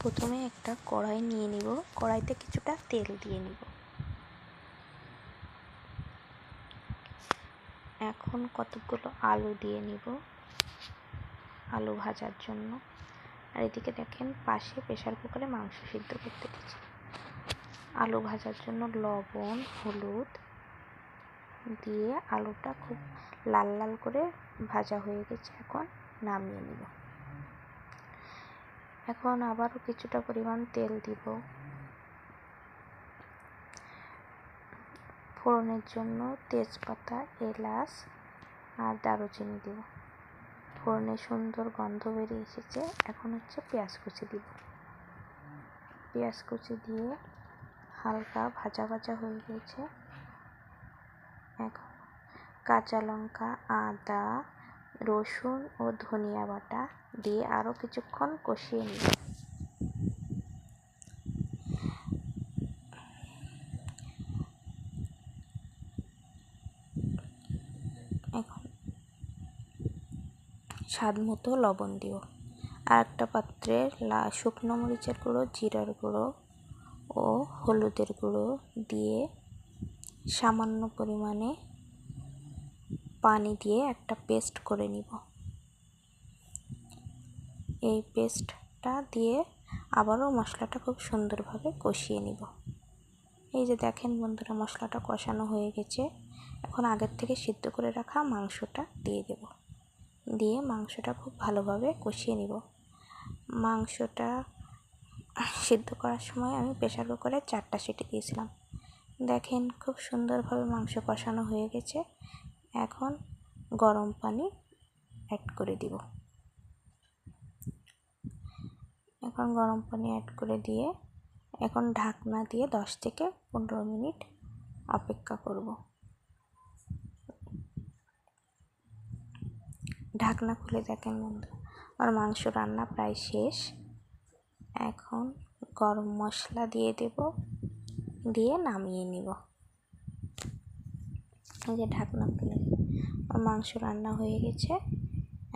প্রথমে একটা কড়াই নিয়ে নিব, কড়াইতে কিছুটা তেল দিয়ে নিব। এখন কতগুলো আলু দিয়ে নিব আলু ভাজার জন্য। আর এদিকে দেখেন পাশে প্রেসার কুকারে মাংস সিদ্ধ করতে দিচ্ছি। আলু ভাজার জন্য লবণ হলুদ দিয়ে আলুটা খুব লাল লাল করে ভাজা হয়ে গেছে, এখন নামিয়ে নিব। এখন আবারও কিছুটা পরিমাণ তেল দিব। ফোড়নের জন্য তেজপাতা এলাচ আর দারুচিনি দিব। ফোড়নে সুন্দর গন্ধ বেরিয়ে এসেছে, এখন হচ্ছে পেঁয়াজ কুচি দিব। পেঁয়াজ কুচি দিয়ে হালকা ভাজা ভাজা হয়ে গেছে। এখন কাঁচা লঙ্কা আদা রসুন ও ধনিয়া বাটা দিয়ে আরও কিছুক্ষণ কষিয়ে নিব। এখন স্বাদ মতো লবণ দিব। আর একটা পাত্রে শুকনো মরিচের গুঁড়ো জিরার গুঁড়ো ও হলুদের গুঁড়ো দিয়ে সামান্য পরিমাণে পানি দিয়ে একটা পেস্ট করে নিব। এই পেস্টটা দিয়ে আবারও মশলাটা খুব সুন্দরভাবে কষিয়ে নিব। এই যে দেখেন বন্ধুরা, মশলাটা কষানো হয়ে গেছে। এখন আগের থেকে সিদ্ধ করে রাখা মাংসটা দিয়ে দেব। দিয়ে মাংসটা খুব ভালোভাবে কষিয়ে নিব। মাংসটা সিদ্ধ করার সময় আমি প্রেসার কুকারে 4টা সিটি দিয়েছিলাম। দেখেন খুব সুন্দরভাবে মাংস কষানো হয়ে গেছে। এখন গরম পানি অ্যাড করে দিব। এখন গরম পানি অ্যাড করে দিয়ে এখন ঢাকনা দিয়ে 10 থেকে 15 মিনিট অপেক্ষা করব। ঢাকনা খুলে দেখেন বন্ধু, আর মাংস রান্না প্রায় শেষ। এখন গরম মশলা দিয়ে দেব, দিয়ে নামিয়ে নিব। এই যে ঢাকনা খুলে আর মাংস রান্না হয়ে গেছে।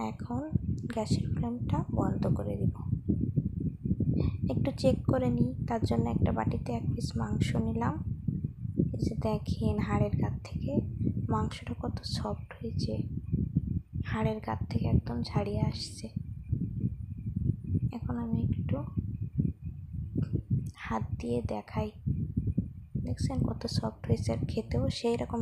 এখন গ্যাসের ফ্লেমটা বন্ধ করে দিব। একটু চেক করে নিই, তার জন্য একটা বাটিতে 1 পিস মাংস নিলাম। এই যে দেখেন হাড়ের কাছ থেকে মাংসটা কত সফট হয়েছে, হাড়ের কাছ থেকে একদম ছাড়িয়ে আসছে। এখন আমি একটু হাত দিয়ে দেখাই, দেখছেন কত সফট হয়েছে, আর খেতেও সেই রকম